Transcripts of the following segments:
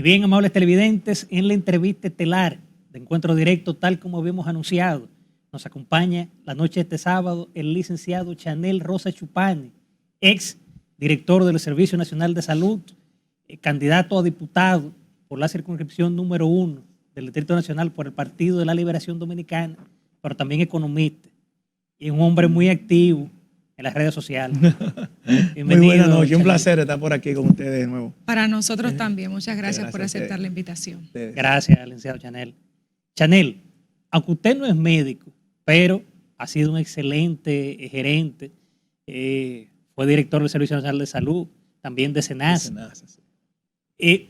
Y bien, amables televidentes, en la entrevista estelar de Encuentro Directo, tal como habíamos anunciado, nos acompaña la noche de este sábado el licenciado Chanel Rosa Chupani, ex director del Servicio Nacional de Salud, candidato a diputado por la circunscripción número 1 del Distrito Nacional por el Partido de la Liberación Dominicana, pero también economista y un hombre muy activo en las redes sociales. Muy buenas noches, un placer estar por aquí con ustedes de nuevo. Para nosotros también, muchas gracias por aceptar la invitación. Gracias, licenciado Chanel. Chanel, aunque usted no es médico, pero ha sido un excelente gerente, fue director del Servicio Nacional de Salud, también de SENASA.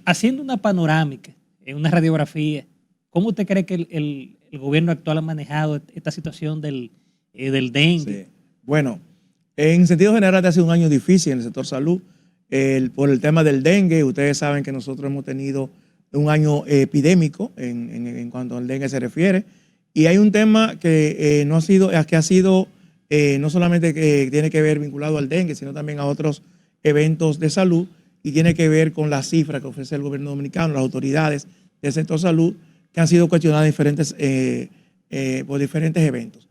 Haciendo una panorámica, una radiografía, ¿cómo usted cree que el gobierno actual ha manejado esta situación del dengue? Sí. Bueno, en sentido general ha sido un año difícil en el sector salud por el tema del dengue. Ustedes saben que nosotros hemos tenido un año epidémico en cuanto al dengue se refiere. Y hay un tema que ha sido no solamente que tiene que ver vinculado al dengue, sino también a otros eventos de salud y tiene que ver con las cifras que ofrece el gobierno dominicano, las autoridades del sector salud, que han sido cuestionadas por diferentes eventos.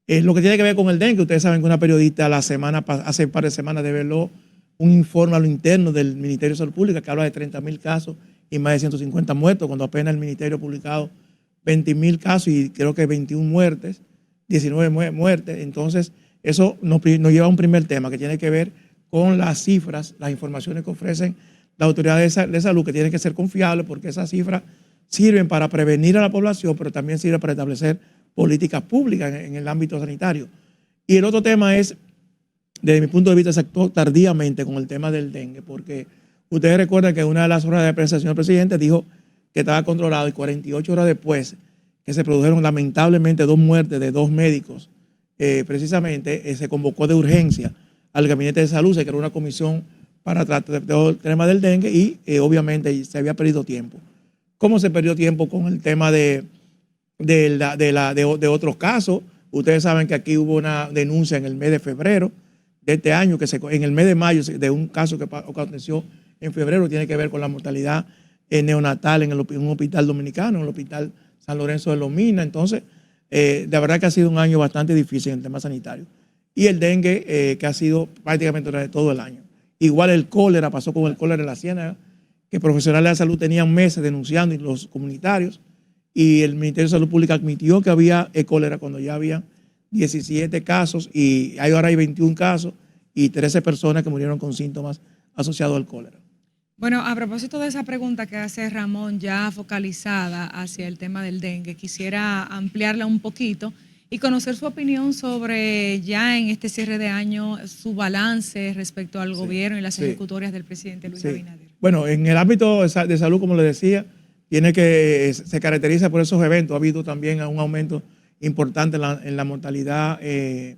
Lo que tiene que ver con el dengue, ustedes saben que una periodista hace un par de semanas develó un informe a lo interno del Ministerio de Salud Pública que habla de 30.000 casos y más de 150 muertos, cuando apenas el Ministerio ha publicado 20.000 casos y creo que 21 muertes, 19 muertes. Entonces, eso nos lleva a un primer tema que tiene que ver con las cifras, las informaciones que ofrecen las autoridades de salud, que tienen que ser confiables porque esas cifras sirven para prevenir a la población, pero también sirven para establecer políticas públicas en el ámbito sanitario. Y el otro tema es, desde mi punto de vista, se actuó tardíamente con el tema del dengue, porque ustedes recuerdan que una de las horas de prensa del señor presidente dijo que estaba controlado y 48 horas después que se produjeron lamentablemente 2 muertes de 2 médicos, precisamente se convocó de urgencia al Gabinete de Salud, se creó una comisión para tratar el tema del dengue y obviamente se había perdido tiempo. ¿Cómo se perdió tiempo con el tema de otros casos? Ustedes saben que aquí hubo una denuncia en el mes de febrero de este año, en el mes de mayo, de un caso que aconteció en febrero, tiene que ver con la mortalidad neonatal en un hospital dominicano, en el Hospital San Lorenzo de Los Minas. Entonces, de verdad que ha sido un año bastante difícil en el tema sanitario. Y el dengue, que ha sido prácticamente durante todo el año. Igual el cólera, pasó con el cólera en la Ciénaga, que profesionales de la salud tenían meses denunciando, y los comunitarios, y el Ministerio de Salud Pública admitió que había cólera cuando ya había 17 casos, y ahora hay 21 casos y 13 personas que murieron con síntomas asociados al cólera. Bueno, a propósito de esa pregunta que hace Ramón, ya focalizada hacia el tema del dengue, quisiera ampliarla un poquito y conocer su opinión sobre ya en este cierre de año, su balance respecto al gobierno y las ejecutorias del presidente Luis Abinader. Bueno, en el ámbito de salud, como le decía, se caracteriza por esos eventos. Ha habido también un aumento importante en la mortalidad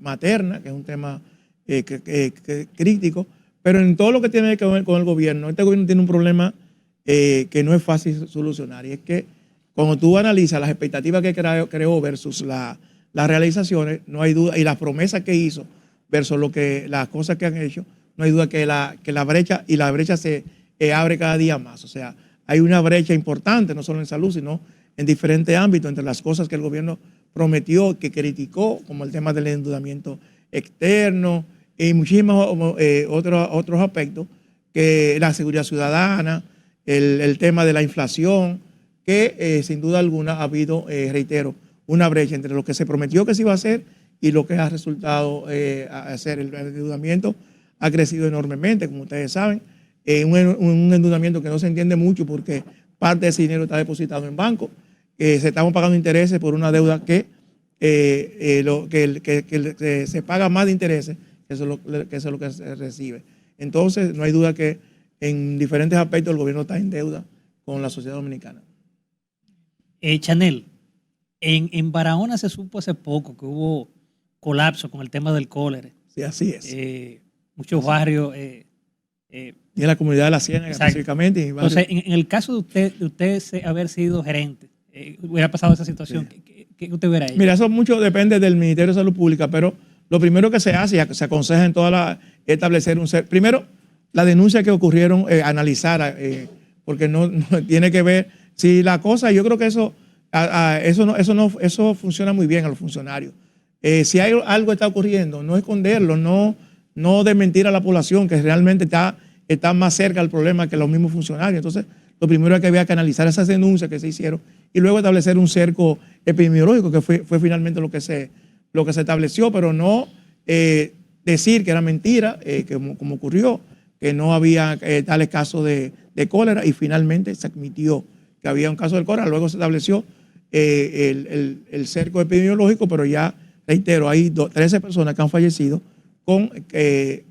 materna, que es un tema crítico. Pero en todo lo que tiene que ver con el gobierno, este gobierno tiene un problema que no es fácil solucionar. Y es que cuando tú analizas las expectativas que creó versus las realizaciones, no hay duda, y las promesas que hizo versus las cosas que han hecho, no hay duda que la brecha se abre cada día más. O sea, hay una brecha importante, no solo en salud, sino en diferentes ámbitos, entre las cosas que el gobierno prometió, que criticó, como el tema del endeudamiento externo, y muchísimos otros aspectos, que la seguridad ciudadana, el tema de la inflación, que sin duda alguna ha habido, reitero, una brecha entre lo que se prometió que se iba a hacer y lo que ha resultado hacer. El endeudamiento ha crecido enormemente, como ustedes saben, un endeudamiento que no se entiende mucho porque parte de ese dinero está depositado en bancos, se estamos pagando intereses por una deuda que se paga más de intereses. Eso es lo que se recibe. Entonces, no hay duda que en diferentes aspectos el gobierno está en deuda con la sociedad dominicana. Chanel, en Barahona se supo hace poco que hubo colapso con el tema del cólera. Sí, así es. Muchos barrios. Y en la comunidad de la Ciénaga específicamente. Entonces, en el caso de usted haber sido gerente, hubiera pasado esa situación, sí. ¿Qué usted hubiera hecho? Mira, eso mucho depende del Ministerio de Salud Pública, pero lo primero que se hace, y se aconseja en establecer primero, la denuncia que ocurrieron, analizar porque no tiene que ver, si la cosa, yo creo que eso funciona muy bien a los funcionarios. Si algo está ocurriendo, no esconderlo, no desmentir a la población que realmente está más cerca del problema que los mismos funcionarios. Entonces, lo primero es que había que analizar esas denuncias que se hicieron y luego establecer un cerco epidemiológico, que fue finalmente lo que se estableció, pero no decir que era mentira, como ocurrió, que no había tales casos de cólera, y finalmente se admitió que había un caso de cólera. Luego se estableció el cerco epidemiológico, pero ya, reitero, hay 13 personas que han fallecido con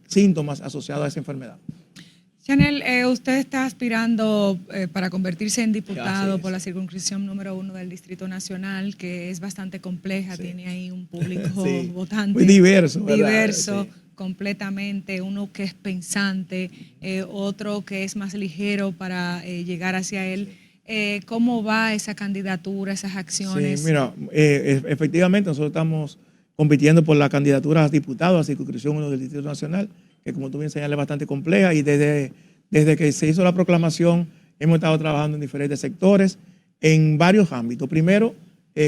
síntomas asociados a esa enfermedad. Chanel, usted está aspirando para convertirse en diputado por la circunscripción número 1 del Distrito Nacional, que es bastante compleja, sí. Tiene ahí un público votante muy diverso, diverso completamente, uno que es pensante, otro que es más ligero para llegar hacia él. ¿Cómo va esa candidatura, esas acciones? Sí, mira, efectivamente nosotros estamos compitiendo por la candidatura a diputado a la circunscripción 1 del Distrito Nacional, que como tú bien señalas es bastante compleja, y desde que se hizo la proclamación hemos estado trabajando en diferentes sectores, en varios ámbitos. Primero,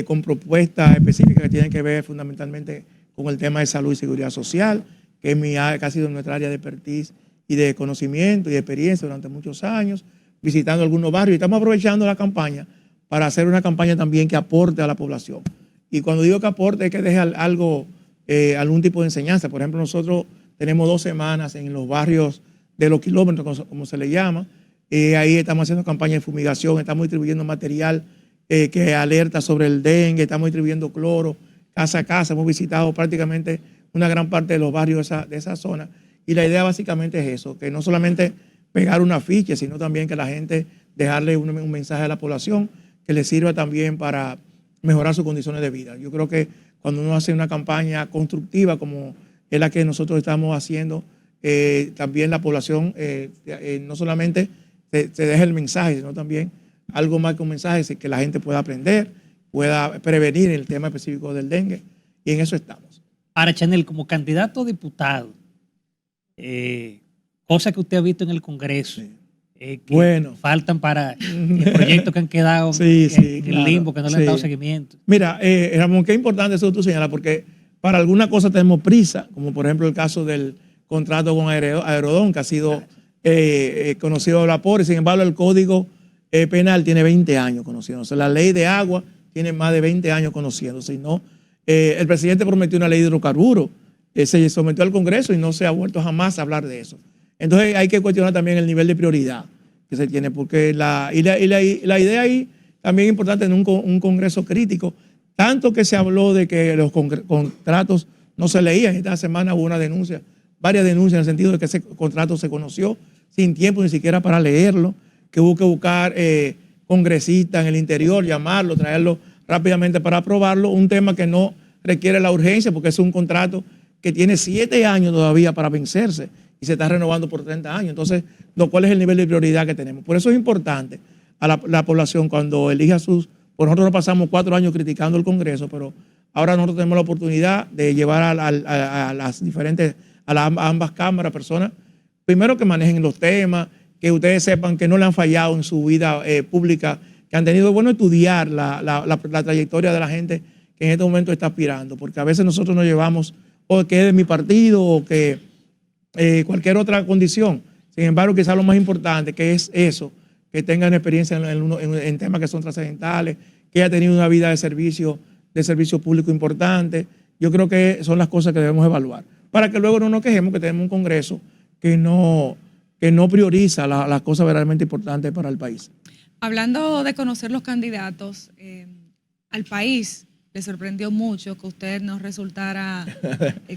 con propuestas específicas que tienen que ver fundamentalmente con el tema de salud y seguridad social, que ha sido nuestra área de expertise y de conocimiento y de experiencia durante muchos años, visitando algunos barrios, y estamos aprovechando la campaña para hacer una campaña también que aporte a la población. Y cuando digo que aporte es que deje algún tipo de enseñanza. Por ejemplo, nosotros tenemos 2 semanas en los barrios de los kilómetros, como se le llama. Ahí estamos haciendo campaña de fumigación, estamos distribuyendo material que alerta sobre el dengue, estamos distribuyendo cloro casa a casa. Hemos visitado prácticamente una gran parte de los barrios de esa zona. Y la idea básicamente es eso, que no solamente pegar una ficha, sino también que la gente dejarle un mensaje a la población que le sirva también para mejorar sus condiciones de vida. Yo creo que cuando uno hace una campaña constructiva como es la que nosotros estamos haciendo, también la población no solamente se deja el mensaje, sino también algo más que un mensaje, que la gente pueda aprender, pueda prevenir el tema específico del dengue, y en eso estamos. Ahora, Chanel, como candidato a diputado, cosas que usted ha visto en el Congreso, que faltan para proyectos que han quedado en el limbo, que no le han dado seguimiento. Mira, Ramón, qué importante eso que tú señalas, porque para algunas cosas tenemos prisa, como por ejemplo el caso del contrato con Aerodón, que ha sido conocido a vapor, y sin embargo el Código Penal tiene 20 años conociéndose. La ley de agua tiene más de 20 años conociéndose. El presidente prometió una ley de hidrocarburos, se sometió al Congreso y no se ha vuelto jamás a hablar de eso. Entonces hay que cuestionar también el nivel de prioridad que se tiene, porque la idea ahí también es importante en un Congreso crítico, tanto que se habló de que los contratos no se leían. Esta semana hubo varias denuncias en el sentido de que ese contrato se conoció sin tiempo ni siquiera para leerlo, que hubo que buscar congresistas en el interior, llamarlo, traerlo rápidamente para aprobarlo, un tema que no requiere la urgencia porque es un contrato que tiene 7 años todavía para vencerse y se está renovando por 30 años. Entonces, ¿cuál es el nivel de prioridad que tenemos? Por eso es importante a la población cuando elija por nosotros nos pasamos 4 años criticando el Congreso, pero ahora nosotros tenemos la oportunidad de llevar a ambas cámaras personas, primero que manejen los temas, que ustedes sepan que no le han fallado en su vida pública, que han tenido bueno estudiar la trayectoria de la gente que en este momento está aspirando, porque a veces nosotros nos llevamos o que es de mi partido o que cualquier otra condición. Sin embargo, quizás lo más importante que es eso, que tengan experiencia en temas que son trascendentales, que haya tenido una vida de servicio público importante. Yo creo que son las cosas que debemos evaluar, para que luego no nos quejemos que tenemos un Congreso que no prioriza las cosas verdaderamente importantes para el país. Hablando de conocer los candidatos, al país le sorprendió mucho que usted nos resultara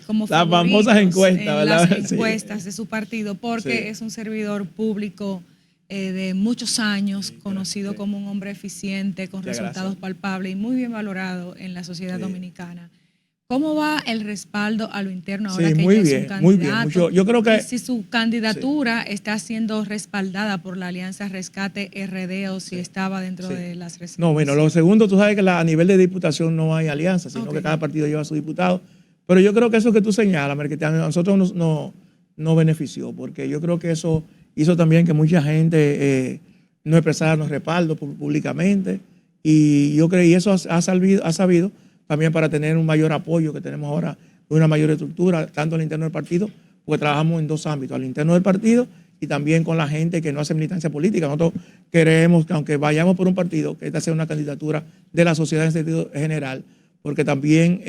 como las famosas encuestas, ¿verdad? Las encuestas de su partido, porque es un servidor público de muchos años, conocido como un hombre eficiente, con resultados palpables y muy bien valorado en la sociedad dominicana. ¿Cómo va el respaldo a lo interno ahora que ya es un candidato? Muy bien. Yo creo que si su candidatura está siendo respaldada por la Alianza Rescate RD o si estaba dentro de las reservas. No, bueno, lo segundo, tú sabes que a nivel de diputación no hay alianza, sino que cada partido lleva a su diputado. Pero yo creo que eso que tú señalas, a nosotros nos benefició, porque yo creo que eso hizo también que mucha gente no expresarnos respaldo públicamente. Y yo creo que eso ha sabido también para tener un mayor apoyo que tenemos ahora, una mayor estructura, tanto al interno del partido, porque trabajamos en dos ámbitos, al interno del partido y también con la gente que no hace militancia política. Nosotros queremos que aunque vayamos por un partido, que esta sea una candidatura de la sociedad en sentido general, porque también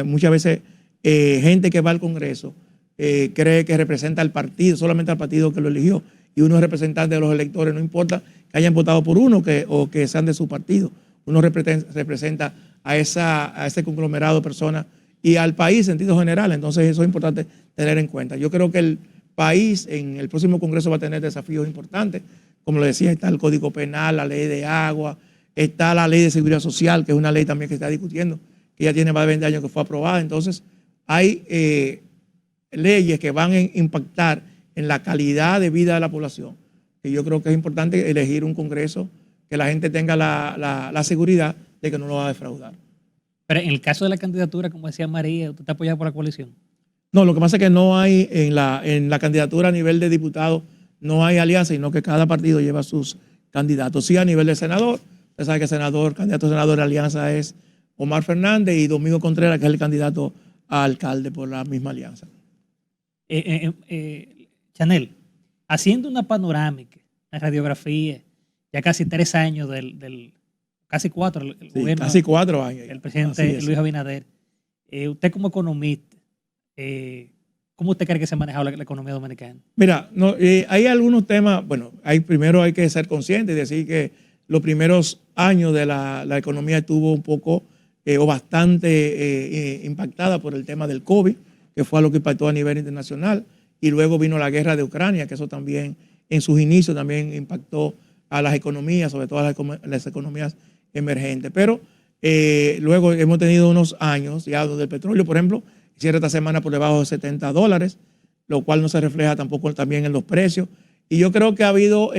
muchas veces gente que va al Congreso cree que representa al partido, solamente al partido que lo eligió, y uno es representante de los electores, no importa que hayan votado por uno o que sean de su partido. Uno representa a ese conglomerado de personas y al país en sentido general. Entonces eso es importante tener en cuenta. Yo creo que el país en el próximo Congreso va a tener desafíos importantes. Como lo decía, está el Código Penal, la ley de agua, está la ley de seguridad social, que es una ley también que se está discutiendo, que ya tiene más de 20 años que fue aprobada. Entonces hay leyes que van a impactar en la calidad de vida de la población. Y yo creo que es importante elegir un Congreso que la gente tenga la seguridad de que no lo va a defraudar. Pero en el caso de la candidatura, como decía María, ¿usted está apoyado por la coalición? No, lo que pasa es que no hay en la candidatura a nivel de diputado, no hay alianza, sino que cada partido lleva sus candidatos. Sí, a nivel de senador, usted sabe que candidato a senador de alianza es Omar Fernández y Domingo Contreras, que es el candidato a alcalde por la misma alianza. Chanel, haciendo una panorámica, una radiografía, ya casi 3 años casi 4, el Sí, gobierno, casi 4 años. el presidente Luis Abinader. Usted como economista, ¿cómo usted cree que se ha manejado la economía dominicana? Mira, no, hay algunos temas, bueno, primero hay que ser consciente y decir que los primeros años de la economía estuvo un poco o bastante impactada por el tema del COVID, que fue algo que impactó a nivel internacional, y luego vino la guerra de Ucrania, que eso también en sus inicios también impactó a las economías, sobre todo a las economías emergentes. Pero luego hemos tenido unos años ya donde el petróleo, por ejemplo, cierra esta semana por debajo de $70, lo cual no se refleja tampoco también en los precios. Y yo creo que ha habido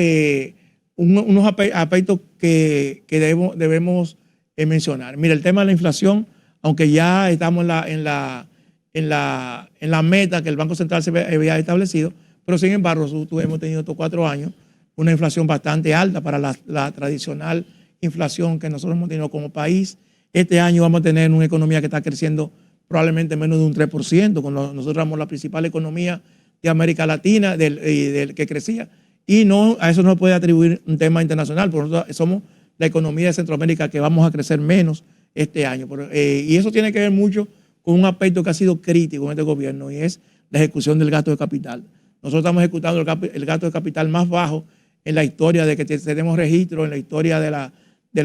unos aspectos que debemos mencionar. Mira, el tema de la inflación, aunque ya estamos en la meta que el Banco Central se había establecido, pero sin embargo hemos tenido estos 4 años una inflación bastante alta para la tradicional inflación que nosotros hemos tenido como país. Este año vamos a tener una economía que está creciendo probablemente menos de un 3%, cuando nosotros éramos la principal economía de América Latina que crecía. Y no, a eso no se puede atribuir un tema internacional, porque nosotros somos la economía de Centroamérica que vamos a crecer menos este año. Y eso tiene que ver mucho con un aspecto que ha sido crítico en este gobierno, y es la ejecución del gasto de capital. Nosotros estamos ejecutando el gasto de capital más bajo en la historia de que tenemos registro, en la historia de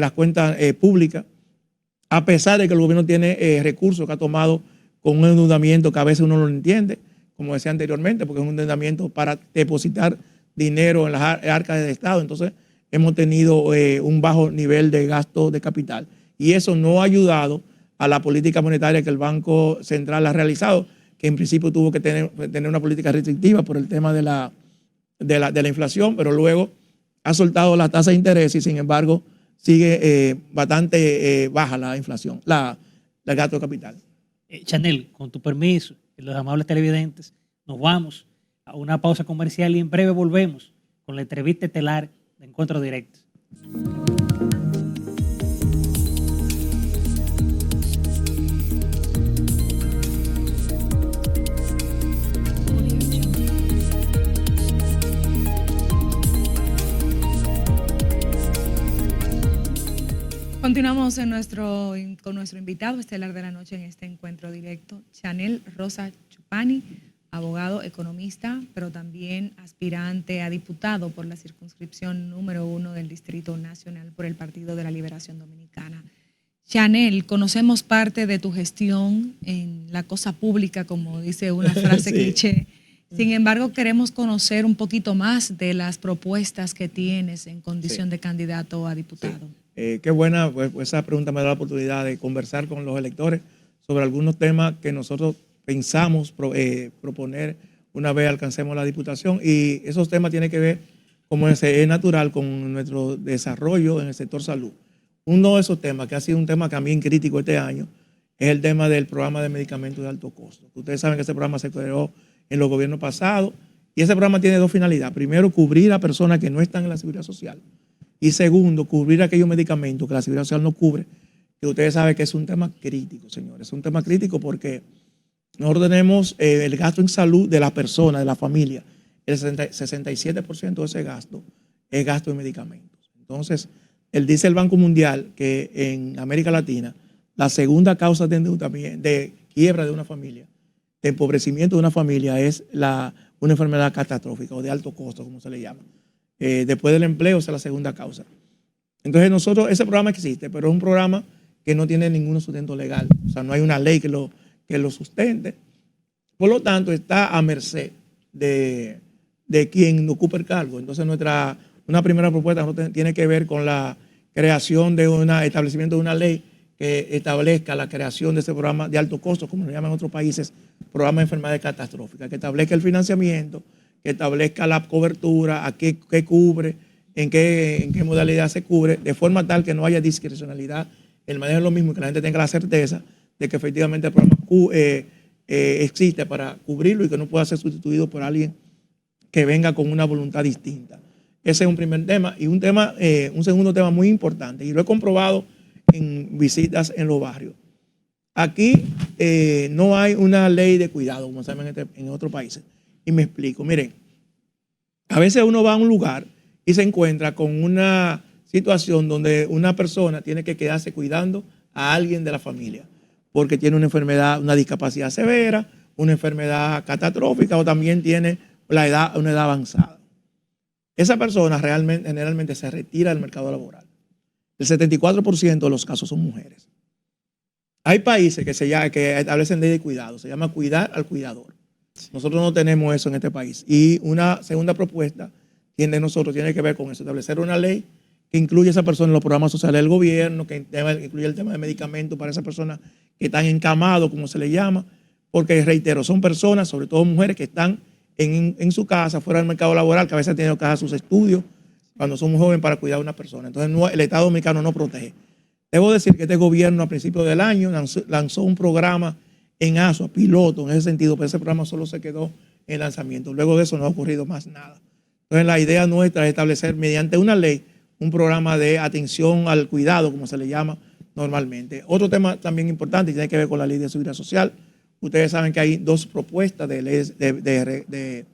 las cuentas públicas, a pesar de que el gobierno tiene recursos que ha tomado con un endeudamiento que a veces uno no lo entiende, como decía anteriormente, porque es un endeudamiento para depositar dinero en las arcas del Estado. Entonces hemos tenido un bajo nivel de gasto de capital, y eso no ha ayudado a la política monetaria que el Banco Central ha realizado, que en principio tuvo que tener una política restrictiva por el tema de la inflación, pero luego ha soltado la tasa de interés y sin embargo sigue bastante baja la inflación, el gasto de capital. Chanel, con tu permiso y los amables televidentes, nos vamos a una pausa comercial y en breve volvemos con la entrevista estelar de Encuentro Directo. Continuamos con nuestro invitado estelar de la noche en este Encuentro Directo, Chanel Rosa Chupani, abogado, economista, pero también aspirante a diputado por la circunscripción número 1 del Distrito Nacional por el Partido de la Liberación Dominicana. Chanel, conocemos parte de tu gestión en la cosa pública, como dice una frase Sí. cliché. Sin embargo, queremos conocer un poquito más de las propuestas que tienes en condición de candidato a diputado. Qué buena, pues esa pregunta me da la oportunidad de conversar con los electores sobre algunos temas que nosotros pensamos proponer una vez alcancemos la diputación, y esos temas tienen que ver, como es natural, con nuestro desarrollo en el sector salud. Uno de esos temas que ha sido un tema también crítico este año es el tema del programa de medicamentos de alto costo. Ustedes saben que ese programa se creó en los gobiernos pasados, y ese programa tiene 2 finalidades. Primero, cubrir a personas que no están en la seguridad social, Y segundo, cubrir aquellos medicamentos que la Seguridad Social no cubre, que ustedes saben que es un tema crítico, señores. Es un tema crítico porque nosotros tenemos el gasto en salud de la persona, de la familia. El 67% de ese gasto es gasto en medicamentos. Entonces, dice el Banco Mundial que en América Latina la segunda causa de endeudamiento, de quiebra de una familia, de empobrecimiento de una familia, es una enfermedad catastrófica o de alto costo, como se le llama. Después del empleo, esa es la segunda causa. Entonces nosotros, ese programa existe, pero es un programa que no tiene ningún sustento legal. O sea, no hay una ley que lo sustente. Por lo tanto, está a merced de quien ocupe el cargo. Entonces una primera propuesta tiene que ver con la creación de establecimiento de una ley que establezca la creación de ese programa de alto costo, como lo llaman en otros países, programa de enfermedades catastróficas, que establezca el financiamiento, que establezca la cobertura, a qué cubre, en qué modalidad se cubre, de forma tal que no haya discrecionalidad, el manejo es lo mismo, y que la gente tenga la certeza de que efectivamente el programa existe para cubrirlo y que no pueda ser sustituido por alguien que venga con una voluntad distinta. Ese es un primer tema. Y un segundo tema muy importante, y lo he comprobado en visitas en los barrios. Aquí no hay una ley de cuidado, como saben en otros países. Y me explico. Miren, a veces uno va a un lugar y se encuentra con una situación donde una persona tiene que quedarse cuidando a alguien de la familia porque tiene una enfermedad, una discapacidad severa, una enfermedad catastrófica o también tiene una edad avanzada. Esa persona generalmente se retira del mercado laboral. El 74% de los casos son mujeres. Hay países que establecen ley de cuidado, se llama cuidar al cuidador. Nosotros no tenemos eso en este país. Y una segunda propuesta tiene que ver con eso, establecer una ley que incluya a esa persona en los programas sociales del gobierno, que incluya el tema de medicamentos para esas personas que están encamados, como se le llama, porque, reitero, son personas, sobre todo mujeres, que están en su casa, fuera del mercado laboral, que a veces han tenido que hacer sus estudios cuando son muy jóvenes para cuidar a una persona. Entonces, el Estado dominicano no protege. Debo decir que este gobierno a principios del año lanzó un programa en ASUA, piloto en ese sentido, pero ese programa solo se quedó en lanzamiento. Luego de eso no ha ocurrido más nada. Entonces, la idea nuestra es establecer mediante una ley un programa de atención al cuidado, como se le llama normalmente. Otro tema también importante tiene que ver con la ley de seguridad social. Ustedes saben que hay dos propuestas de leyes que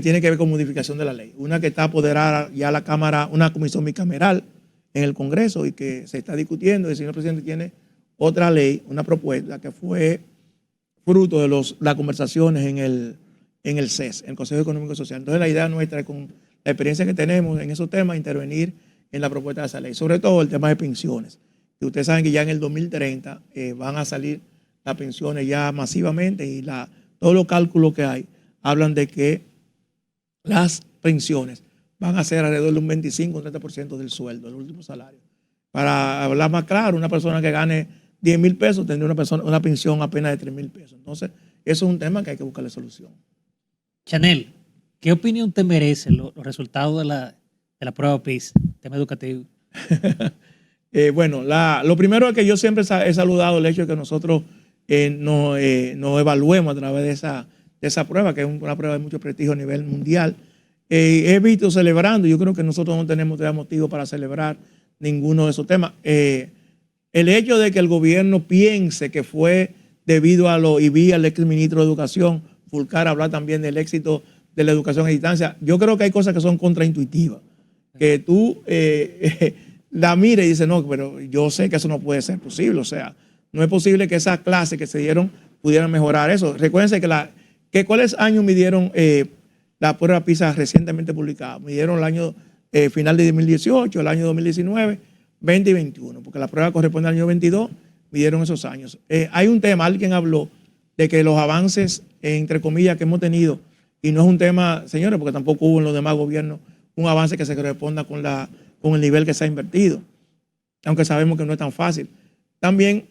tiene que ver con modificación de la ley. Una que está apoderada ya a la Cámara, una comisión bicameral en el Congreso y que se está discutiendo. El señor presidente tiene otra ley, una propuesta que fue fruto de las conversaciones en el CES, el Consejo Económico y Social. Entonces la idea nuestra es, con la experiencia que tenemos en esos temas, intervenir en la propuesta de esa ley. Sobre todo el tema de pensiones. Y ustedes saben que ya en el 2030 van a salir las pensiones ya masivamente y todos los cálculos que hay hablan de que las pensiones van a ser alrededor de un 25 o 30% del sueldo, del último salario. Para hablar más claro, una persona que gane 10 mil pesos tendría una pensión apenas de 3 mil pesos. Entonces, eso es un tema que hay que buscarle solución. Chanel, ¿qué opinión te merecen los resultados de la prueba PISA, tema educativo? Bueno, lo primero es que yo siempre he saludado el hecho de que nosotros nos evaluemos a través de esa prueba, que es una prueba de mucho prestigio a nivel mundial. He visto celebrando, yo creo que nosotros no tenemos motivo para celebrar ninguno de esos temas. El hecho de que el gobierno piense que fue debido y vía al exministro de Educación, Fulcar, hablar también del éxito de la educación a distancia, yo creo que hay cosas que son contraintuitivas. Que tú la mires y dices, no, pero yo sé que eso no puede ser posible. O sea, no es posible que esas clases que se dieron pudieran mejorar eso. Recuérdense que ¿cuáles años midieron la prueba PISA recientemente publicada? Midieron el año final de 2018, el año 2019, 20 y 21, porque la prueba corresponde al año 22, midieron esos años. Hay un tema, alguien habló de que los avances, entre comillas, que hemos tenido, y no es un tema, señores, porque tampoco hubo en los demás gobiernos un avance que se corresponda con el nivel que se ha invertido, aunque sabemos que no es tan fácil. También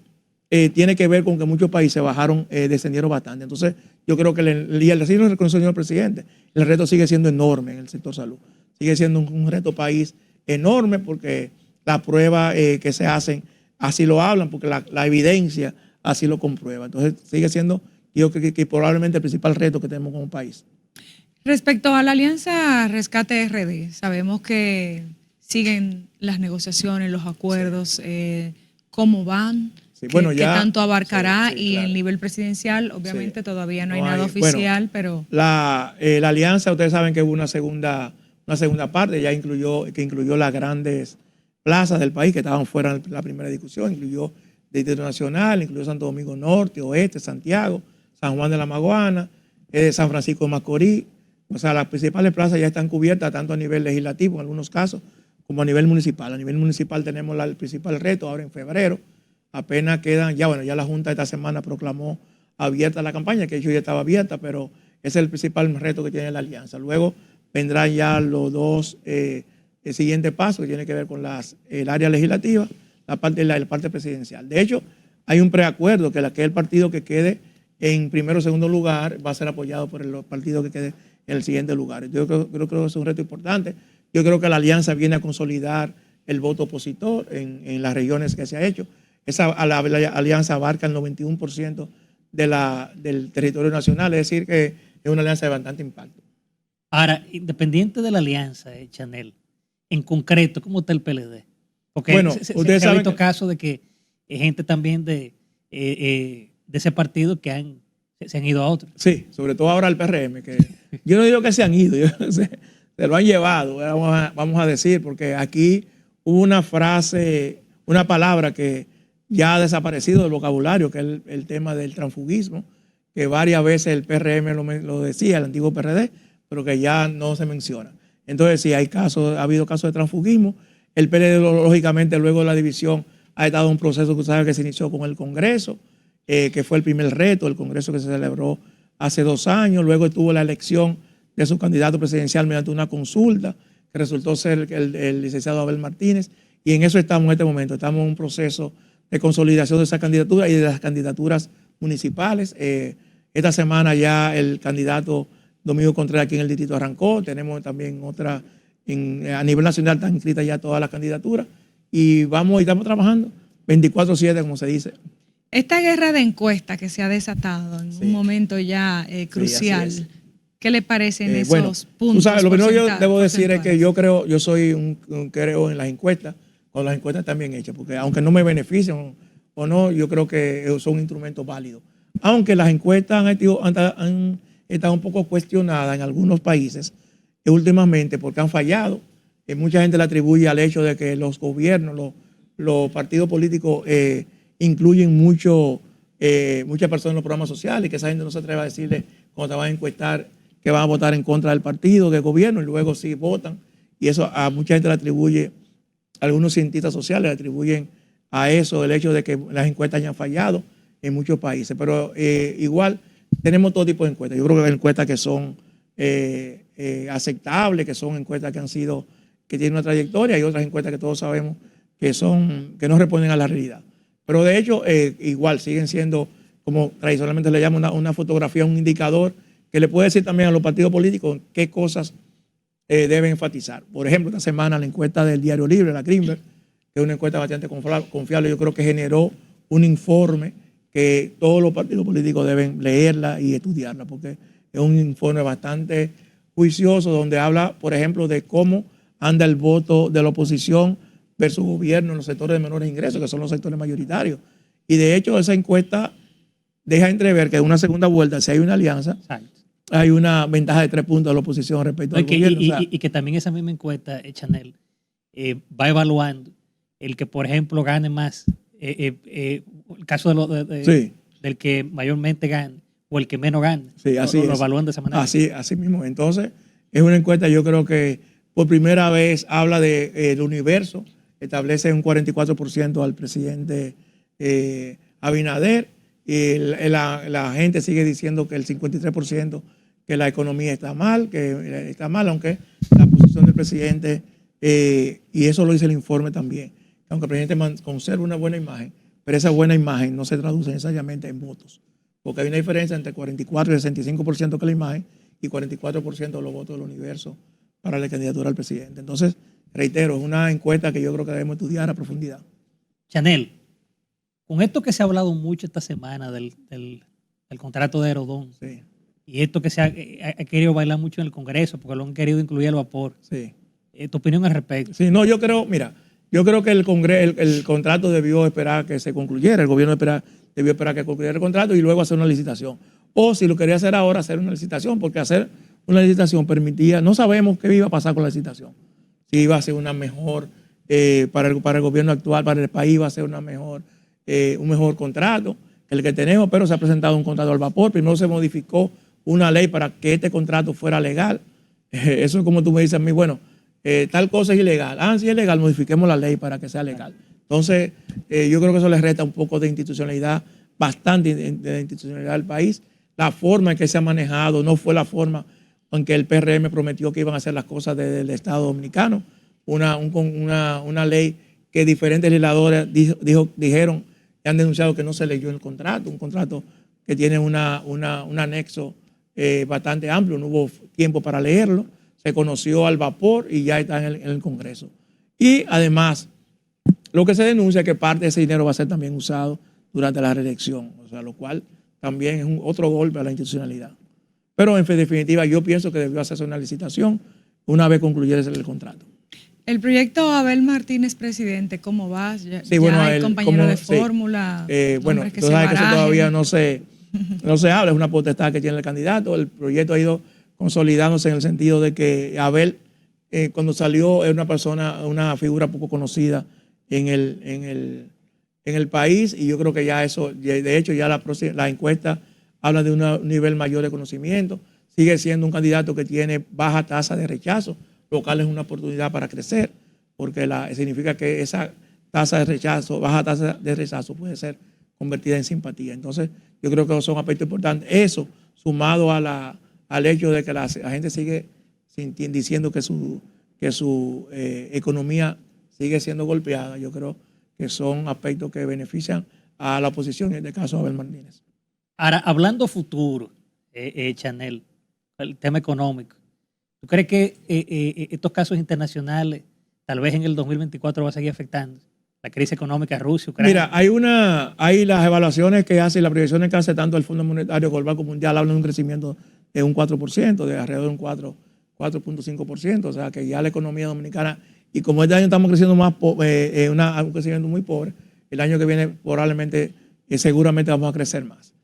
tiene que ver con que muchos países descendieron bastante. Entonces, yo creo que el así lo reconoció el señor presidente, el reto sigue siendo enorme en el sector salud. Sigue siendo un reto país enorme porque las pruebas que se hacen así lo hablan, porque la evidencia así lo comprueba. Entonces, sigue siendo, yo creo que probablemente el principal reto que tenemos como país. Respecto a la alianza Rescate RD, sabemos que siguen las negociaciones, los acuerdos, cómo van, Sí, bueno, qué ya, tanto abarcará, sí, y claro. el nivel presidencial, obviamente Sí. todavía no hay No nada hay- bueno, oficial, pero La alianza, ustedes saben que hubo una segunda parte, ya incluyó las grandes plazas del país que estaban fuera de la primera discusión, incluyó Distrito Nacional, incluyó Santo Domingo Norte, Oeste, Santiago, San Juan de la Maguana, San Francisco de Macorís. O sea, las principales plazas ya están cubiertas tanto a nivel legislativo en algunos casos como a nivel municipal. A nivel municipal tenemos el principal reto ahora en febrero. Apenas quedan, ya la Junta esta semana proclamó abierta la campaña, que de hecho ya estaba abierta, pero ese es el principal reto que tiene la alianza. Luego vendrán ya los dos el siguiente paso, que tiene que ver con el área legislativa, la parte presidencial. De hecho, hay un preacuerdo que el partido que quede en primero o segundo lugar va a ser apoyado por el partido que quede en el siguiente lugar. Yo creo que es un reto importante. Yo creo que la alianza viene a consolidar el voto opositor en las regiones que se ha hecho. La alianza abarca el 91% del territorio nacional, es decir, que es una alianza de bastante impacto. Ahora, independiente de la alianza, Chanel, en concreto, ¿cómo está el PLD? Porque Bueno, ustedes se ha saben visto que- casos de que gente también de ese partido que se han ido a otro. Sí, sobre todo ahora el PRM, que yo no digo que se han ido, se lo han llevado, vamos a decir, porque aquí hubo una frase, una palabra que ya ha desaparecido del vocabulario, que es el tema del transfugismo, que varias veces el PRM lo decía, el antiguo PRD, pero que ya no se menciona. Entonces, sí, ha habido casos de transfugismo. El PLD, lógicamente, luego de la división, ha estado en un proceso que sabe que se inició con el Congreso, que fue el primer reto, el Congreso que se celebró hace 2 años. Luego estuvo la elección de su candidato presidencial mediante una consulta, que resultó ser el licenciado Abel Martínez. Y en eso estamos en este momento. Estamos en un proceso de consolidación de esa candidatura y de las candidaturas municipales. Esta semana ya el candidato Domingo Contreras aquí en el distrito arrancó. Tenemos también otra, a nivel nacional están inscritas ya todas las candidaturas. Y estamos trabajando 24/7, como se dice. esta guerra de encuestas que se ha desatado en Sí. un momento ya crucial, así es. ¿qué le parecen esos Bueno, puntos? tú sabes, lo primero que yo debo decir es que porcentuales? yo soy creo en las encuestas, cuando las encuestas están bien hechas, porque aunque no me benefician o no, yo creo que son instrumentos válidos. Aunque las encuestas han estado un poco cuestionadas en algunos países últimamente porque han fallado. Mucha gente le atribuye al hecho de que los gobiernos, los partidos políticos incluyen muchas personas en los programas sociales y que esa gente no se atreve a decirle cuando te van a encuestar que van a votar en contra del partido, del gobierno, y luego sí votan. Y eso a mucha gente le atribuye, algunos cientistas sociales le atribuyen a eso el hecho de que las encuestas hayan fallado en muchos países. Pero igual tenemos todo tipo de encuestas. Yo creo que hay encuestas que son aceptables, que son encuestas que tienen una trayectoria, y otras encuestas que todos sabemos que no responden a la realidad. Pero de hecho, igual siguen siendo, como tradicionalmente le llaman, una fotografía, un indicador que le puede decir también a los partidos políticos qué cosas deben enfatizar. Por ejemplo, esta semana la encuesta del Diario Libre, la Greenberg, que es una encuesta bastante confiable, yo creo que generó un informe que todos los partidos políticos deben leerla y estudiarla, porque es un informe bastante juicioso donde habla, por ejemplo, de cómo anda el voto de la oposición versus gobierno en los sectores de menores ingresos, que son los sectores mayoritarios. Y de hecho, esa encuesta deja entrever que en una segunda vuelta, si hay una alianza, Exacto. hay una ventaja de 3 puntos de la oposición respecto al gobierno. Y que también esa misma encuesta, Chanel, va evaluando el que, por ejemplo, gane más, el caso sí, del que mayormente gane o el que menos gane. sí, así lo es. evalúan de esa manera. Así mismo. Entonces, es una encuesta, yo creo que por primera vez habla del universo, establece un 44% al presidente Abinader, y la gente sigue diciendo que el 53% que la economía está mal, aunque la posición del presidente, y eso lo dice el informe también, aunque el presidente conserva una buena imagen, pero esa buena imagen no se traduce necesariamente en votos, porque hay una diferencia entre 44 y 65% que es la imagen y 44% de los votos del universo para la candidatura al presidente. Entonces, reitero, es una encuesta que yo creo que debemos estudiar a profundidad. Chanel, con esto que se ha hablado mucho esta semana del contrato de Herodón, Sí. y esto que se ha querido bailar mucho en el Congreso, porque lo han querido incluir al vapor. Sí. ¿Tu opinión al respecto? Sí, no, yo creo que el contrato debió esperar que se concluyera, el gobierno debió esperar que concluyera el contrato y luego hacer una licitación. O si lo quería hacer ahora, hacer una licitación, porque hacer una licitación permitía, no sabemos qué iba a pasar con la licitación. Si iba a ser una mejor, para el gobierno actual, para el país, iba a ser un mejor contrato que el que tenemos, pero se ha presentado un contrato al vapor. Primero se modificó una ley para que este contrato fuera legal. Eso es como tú me dices a mí, bueno, tal cosa es ilegal. Si es legal, modifiquemos la ley para que sea legal. Entonces, yo creo que eso le resta un poco de institucionalidad, bastante de institucionalidad al país. La forma en que se ha manejado no fue la forma en que el PRM prometió que iban a hacer las cosas del Estado Dominicano. Una ley que diferentes legisladores dijeron y han denunciado que no se leyó el contrato, un contrato que tiene un anexo bastante amplio, no hubo tiempo para leerlo, se conoció al vapor y ya está en el Congreso. Y además, lo que se denuncia es que parte de ese dinero va a ser también usado durante la reelección, o sea, lo cual también es otro golpe a la institucionalidad. Pero en definitiva, yo pienso que debió hacerse una licitación una vez concluyese el contrato. El proyecto Abel Martínez presidente, ¿cómo va? Ya hay compañero de fórmula. Bueno, tú sabes que eso todavía no se habla, es una potestad que tiene el candidato. El proyecto ha ido consolidándose en el sentido de que Abel, cuando salió, es una figura poco conocida en el país, y yo creo que ya eso, de hecho, ya la encuesta habla de un nivel mayor de conocimiento. Sigue siendo un candidato que tiene baja tasa de rechazo, lo cual es una oportunidad para crecer, porque significa que esa tasa de rechazo, baja tasa de rechazo puede ser convertida en simpatía. Entonces, yo creo que son aspectos importantes. Eso, sumado al hecho de que la gente sigue diciendo que su economía sigue siendo golpeada, yo creo que son aspectos que benefician a la oposición, en este caso a Abel Martínez. Ahora, hablando futuro, Chanel, el tema económico, ¿tú crees que estos casos internacionales tal vez en el 2024 va a seguir afectando la crisis económica Rusia, Ucrania? Mira, hay las evaluaciones que hace y las proyecciones que hace tanto el Fondo Monetario como el Banco Mundial hablan de un crecimiento de un 4%, de alrededor de un 4.5%, o sea que ya la economía dominicana, y como este año estamos creciendo más, un crecimiento muy pobre, el año que viene probablemente, seguramente vamos a crecer más.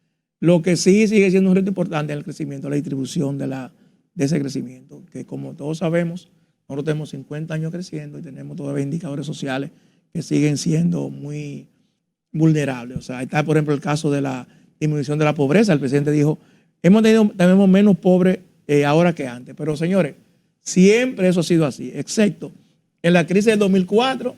Lo que sí sigue siendo un reto importante es el crecimiento, la distribución de ese crecimiento, que como todos sabemos, nosotros tenemos 50 años creciendo y tenemos todavía indicadores sociales que siguen siendo muy vulnerables. O sea, está, por ejemplo, el caso de la disminución de la pobreza. El presidente dijo, tenemos menos pobres ahora que antes. Pero, señores, siempre eso ha sido así, excepto en la crisis de 2004,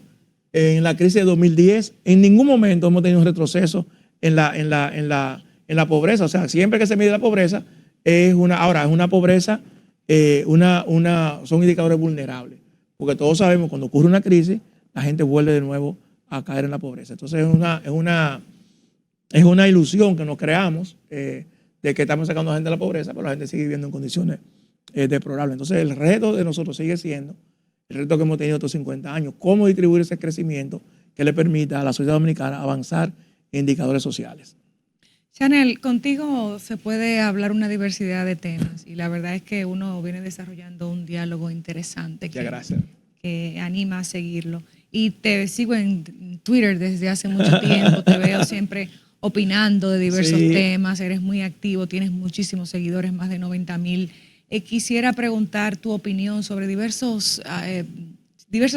en la crisis de 2010, en ningún momento hemos tenido un retroceso en la pobreza. O sea, siempre que se mide la pobreza, es una pobreza, son indicadores vulnerables. Porque todos sabemos, cuando ocurre una crisis, la gente vuelve de nuevo a caer en la pobreza. Entonces es una ilusión que nos creamos de que estamos sacando a la gente de la pobreza, pero la gente sigue viviendo en condiciones deplorables. Entonces el reto de nosotros sigue siendo el reto que hemos tenido estos 50 años, cómo distribuir ese crecimiento que le permita a la sociedad dominicana avanzar en indicadores sociales. Chanel, contigo se puede hablar una diversidad de temas y la verdad es que uno viene desarrollando un diálogo interesante que anima a seguirlo. Y te sigo en Twitter desde hace mucho tiempo, te veo siempre opinando de diversos temas, eres muy activo, tienes muchísimos seguidores, más de 90,000. Quisiera preguntar tu opinión sobre diversas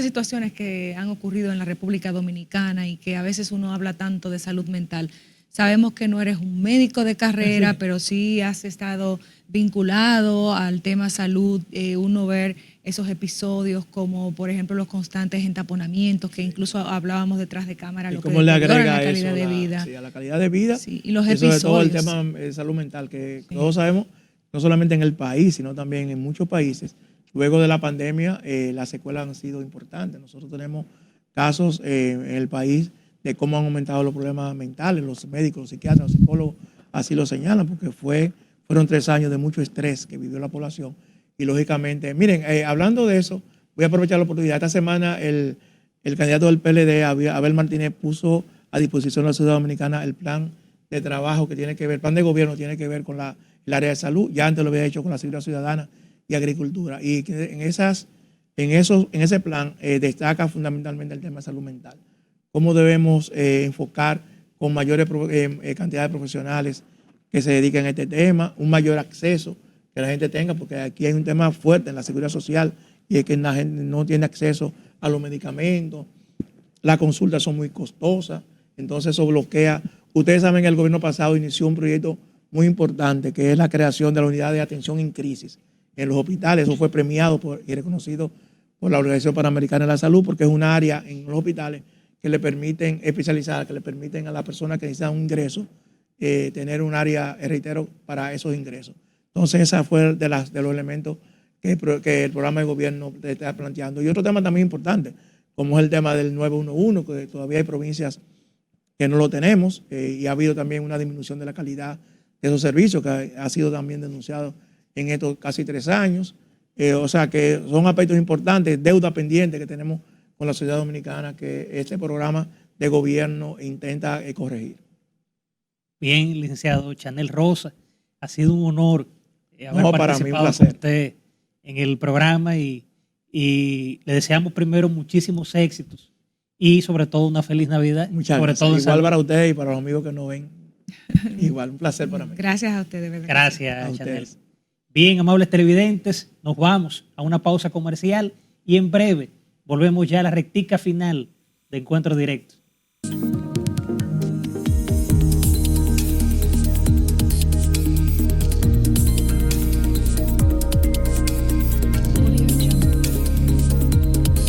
situaciones que han ocurrido en la República Dominicana y que a veces uno habla tanto de salud mental. Sabemos que no eres un médico de carrera, pero sí has estado vinculado al tema salud. Uno ver esos episodios como, por ejemplo, los constantes entaponamientos, que incluso hablábamos detrás de cámara, lo que le agrega la calidad de vida. Sí, a la calidad de vida. Sí, y los episodios. Sobre todo el tema de salud mental, que todos sabemos, no solamente en el país, sino también en muchos países. Luego de la pandemia, las secuelas han sido importantes. Nosotros tenemos casos en el país de cómo han aumentado los problemas mentales, los médicos, los psiquiatras, los psicólogos así lo señalan, porque fueron 3 años de mucho estrés que vivió la población. Y lógicamente, miren, hablando de eso, voy a aprovechar la oportunidad. Esta semana el candidato del PLD, Abel Martínez, puso a disposición de la sociedad dominicana el plan de trabajo que tiene que ver, el plan de gobierno tiene que ver con el área de salud. Ya antes lo había hecho con la Seguridad Ciudadana y Agricultura. Y en ese plan destaca fundamentalmente el tema de salud mental. Cómo debemos enfocar con mayores cantidad de profesionales que se dediquen a este tema, un mayor acceso que la gente tenga, porque aquí hay un tema fuerte en la seguridad social y es que la gente no tiene acceso a los medicamentos, las consultas son muy costosas, entonces eso bloquea. Ustedes saben que el gobierno pasado inició un proyecto muy importante que es la creación de la unidad de atención en crisis en los hospitales. Eso fue premiado y reconocido por la Organización Panamericana de la Salud, porque es un área en los hospitales que le permiten especializar, que le permiten a las personas que necesitan un ingreso tener un área, reitero, para esos ingresos. Entonces, esa fue de los elementos que el programa de gobierno está planteando. Y otro tema también importante, como es el tema del 911, que todavía hay provincias que no lo tenemos, y ha habido también una disminución de la calidad de esos servicios, que ha sido también denunciado en estos casi 3 años. O sea que son aspectos importantes, deuda pendiente que tenemos con la sociedad dominicana, que este programa de gobierno intenta corregir. Bien, licenciado Chanel Rosa, ha sido un honor haber para mí un participado placer con usted en el programa y le deseamos primero muchísimos éxitos y sobre todo una feliz Navidad. Muchas sobre gracias. todo Igual para ustedes y para los amigos que nos ven. Igual, un placer para mí. Gracias a ustedes, ¿verdad? Gracias, Chanel. Ustedes. Bien, amables televidentes, nos vamos a una pausa comercial y en breve volvemos ya a la rectica final de Encuentro Directo.